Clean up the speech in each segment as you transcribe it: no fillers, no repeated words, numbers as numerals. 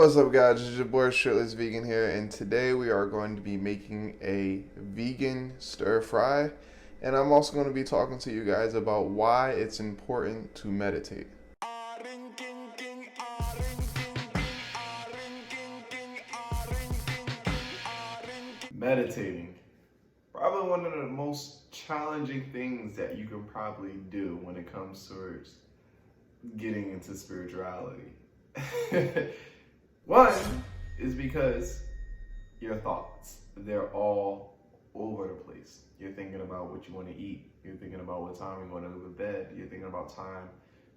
What's up, guys? It's your boy Shirtless Vegan here, and today we are going to be making a vegan stir fry. And I'm also going to be talking to you guys about why it's important to meditate. Meditating. Probably one of the most challenging things that you can probably do when it comes towards getting into spirituality. One is because your thoughts, they're all over the place. You're thinking about what you want to eat. You're thinking about what time you want to go to bed. You're thinking about time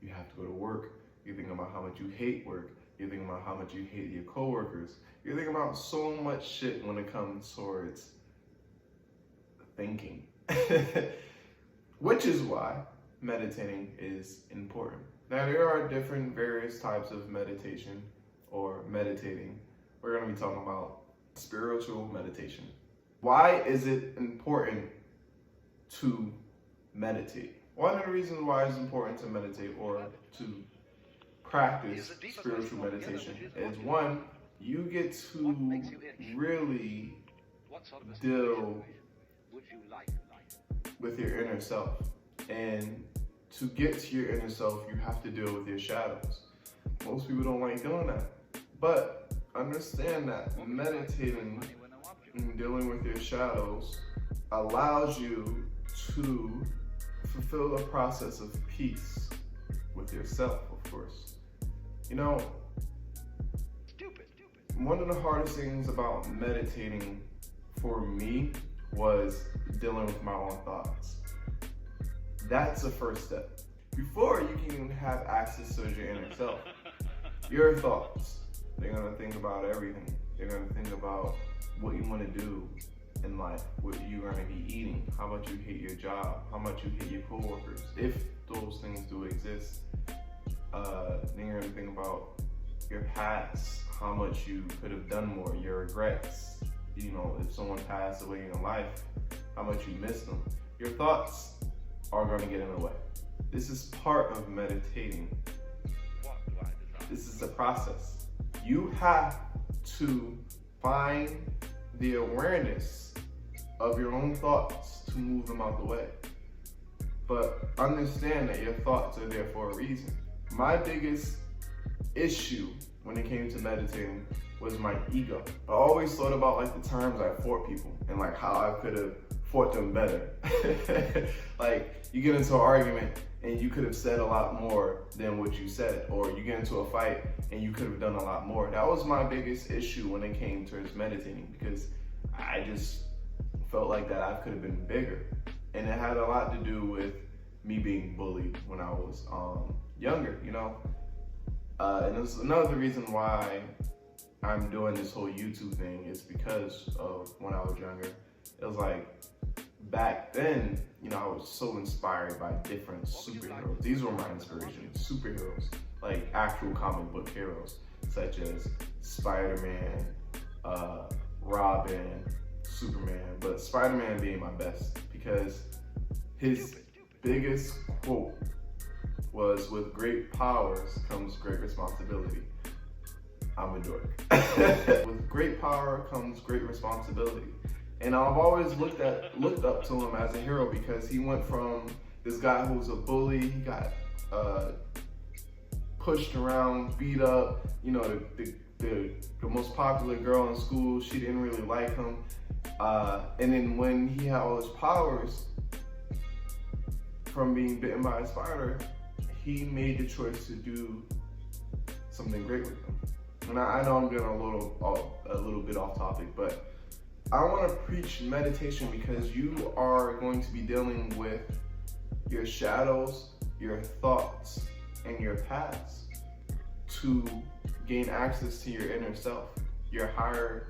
you have to go to work. You're thinking about how much you hate work. You're thinking about how much you hate your coworkers. You're thinking about so much shit when it comes towards thinking. Which is why meditating is important. Now, there are different various types of meditation or meditating. We're going to be talking about spiritual meditation. Why is it important to meditate? One of the reasons why it's important to meditate or to practice spiritual meditation is, one, you get to really deal with your inner self. And to get to your inner self, you have to deal with your shadows. Most people don't like doing that. But understand that meditating and dealing with your shadows allows you to fulfill a process of peace with yourself, of course. You know, one of the hardest things about meditating for me was dealing with my own thoughts. That's the first step. Before you can even have access to your inner self, your thoughts, they're gonna think about everything. They're gonna think about what you wanna do in life, what you're gonna be eating, how much you hate your job, how much you hate your coworkers, if those things do exist. Then you're gonna think about your past, how much you could have done more, your regrets. You know, if someone passed away in your life, how much you miss them. Your thoughts are gonna get in the way. This is part of meditating. This is a process. You have to find the awareness of your own thoughts to move them out the way. But understand that your thoughts are there for a reason. My biggest issue when it came to meditating was my ego. I always thought about like the times I fought people and like how I could have fought them better. Like you get into an argument and you could have said a lot more than what you said, or you get into a fight and you could have done a lot more. That was my biggest issue when it came towards meditating, because I just felt like that I could have been bigger. And it had a lot to do with me being bullied when I was younger, you know? And this is another reason why I'm doing this whole YouTube thing, is because of when I was younger. It was like, back then, you know, I was so inspired by different superheroes. These were my inspirations, superheroes, like actual comic book heroes, such as Spider-Man, Robin, Superman, but Spider-Man being my best, because his biggest quote was, "With great powers comes great responsibility." I'm a dork. With great power comes great responsibility. And I've always looked up to him as a hero, because he went from this guy who was a bully, he got pushed around, beat up, you know, the most popular girl in school, she didn't really like him. And then when he had all his powers from being bitten by a spider, he made the choice to do something great with them. And I know I'm getting a little bit off topic, but I want to preach meditation because you are going to be dealing with your shadows, your thoughts, and your past to gain access to your inner self, your higher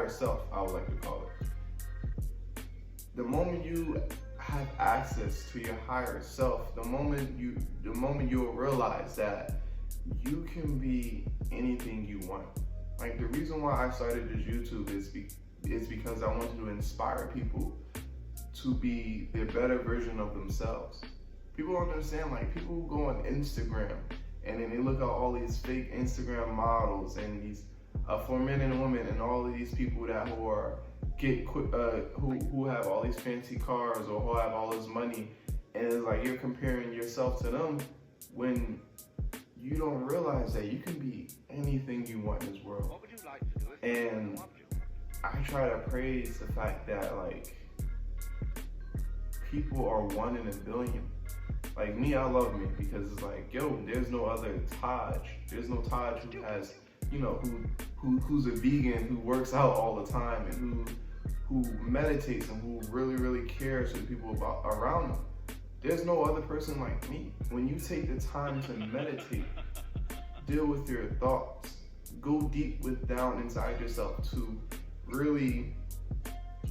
self, I would like to call it. The moment you have access to your higher self, the moment you will realize that you can be anything you want. Like, the reason why I started this YouTube is because I wanted to inspire people to be their better version of themselves. People don't understand, like, people who go on Instagram And then they look at all these fake Instagram models and these for men and women and all of these people that who have all these fancy cars or who have all this money, and it's like you're comparing yourself to them when you don't realize that you can be anything you want in this world. And I try to praise the fact that like people are 1 in a billion. Like me, I love me because it's like, yo, there's no other Taj. There's no Taj who has, you know, who's a vegan, who works out all the time, and who meditates and who really cares for the people around them. There's no other person like me. When you take the time to meditate, deal with your thoughts, go deep down inside yourself to really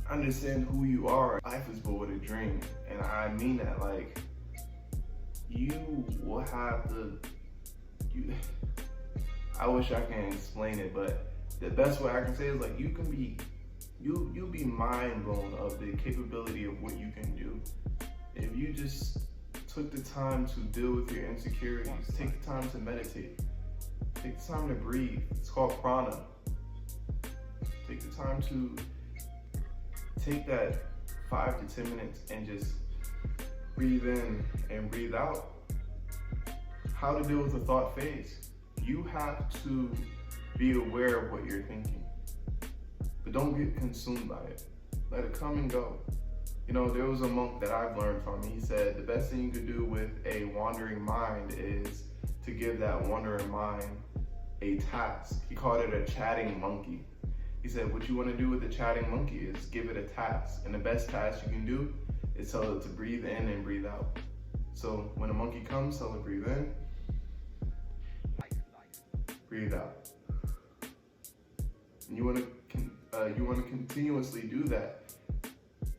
understand who you are. Life is but a dream, and I mean that. Like, you will have I wish I can explain it, but the best way I can say is like you'll be mind blown of the capability of what you can do if you just took the time to deal with your insecurities. Take the time to meditate. Take the time to breathe. It's called prana. Take the time to take that 5 to 10 minutes and just breathe in and breathe out. How to deal with the thought phase. You have to be aware of what you're thinking, but don't get consumed by it. Let it come and go. You know, there was a monk that I've learned from. He said the best thing you could do with a wandering mind is to give that wandering mind a task. He called it a chatting monkey. He said what you want to do with a chatting monkey is give it a task, and the best task you can do is tell it to breathe in and breathe out. So when a monkey comes, tell it breathe in, breathe out. And you want to continuously do that,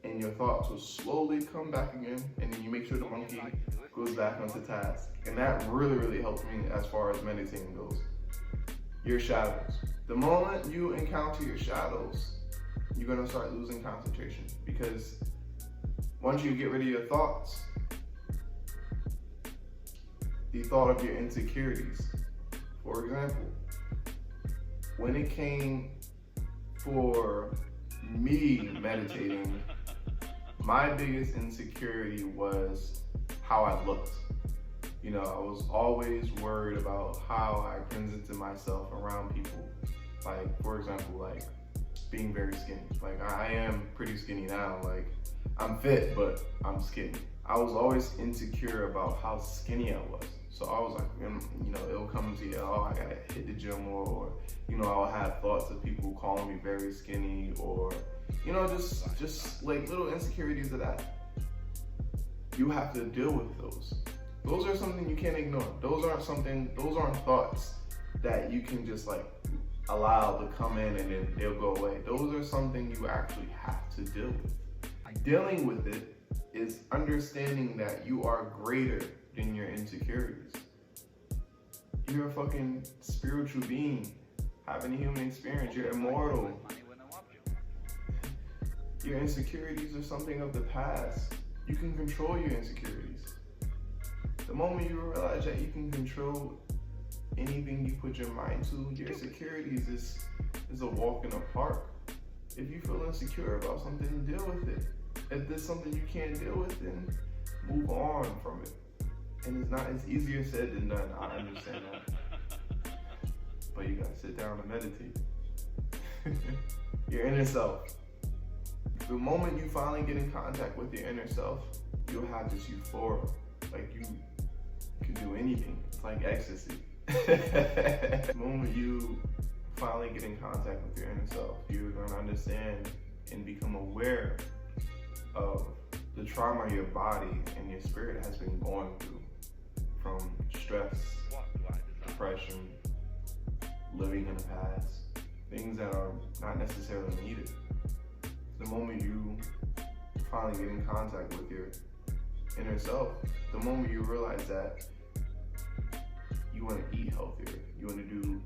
and your thoughts will slowly come back again, and then you make sure the monkey goes back onto task. And that really helped me as far as meditating goes. Your shadows. The moment you encounter your shadows, you're gonna start losing concentration, because once you get rid of your thoughts, the thought of your insecurities. For example, when it came for me meditating, my biggest insecurity was how I looked. You know, I was always worried about how I presented myself around people. Like, for example, like being very skinny. Like, I am pretty skinny now. Like, I'm fit, but I'm skinny. I was always insecure about how skinny I was. So I was like, you know, it'll come to you, oh, I gotta hit the gym more, or, you know, I'll have thoughts of people calling me very skinny, or, you know, just like little insecurities of that. You have to deal with those. Those are something you can't ignore. Those aren't thoughts that you can just like allow to come in and then they'll go away. Those are something you actually have to deal with. Dealing with it is understanding that you are greater than your insecurities. You're a fucking spiritual being having a human experience. You're immortal. Your insecurities are something of the past. You can control your insecurities. The moment you realize that you can control anything you put your mind to, your insecurities is a walk in the park. If you feel insecure about something, deal with it. If there's something you can't deal with, then move on from it. And it's easier said than done. I understand that. But you gotta sit down and meditate. Your inner self. The moment you finally get in contact with your inner self, you'll have this euphoria. Like you can do anything. It's like ecstasy. The moment you finally get in contact with your inner self, you're gonna understand and become aware of the trauma your body and your spirit has been going through, from stress, depression, living in the past, things that are not necessarily needed. The moment you finally get in contact with your inner self, the moment you realize that you want to eat healthier, you want to do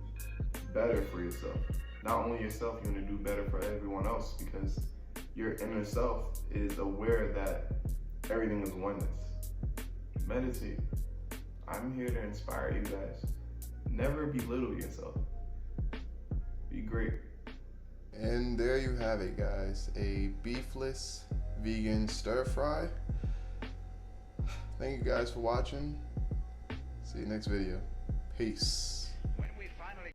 better for yourself. Not only yourself, you want to do better for everyone else, because your inner self is aware that everything is oneness. Meditate. I'm here to inspire you guys. Never belittle yourself. Be great. And there you have it, guys. A beefless vegan stir fry. Thank you guys for watching. See you next video. Peace. When we finally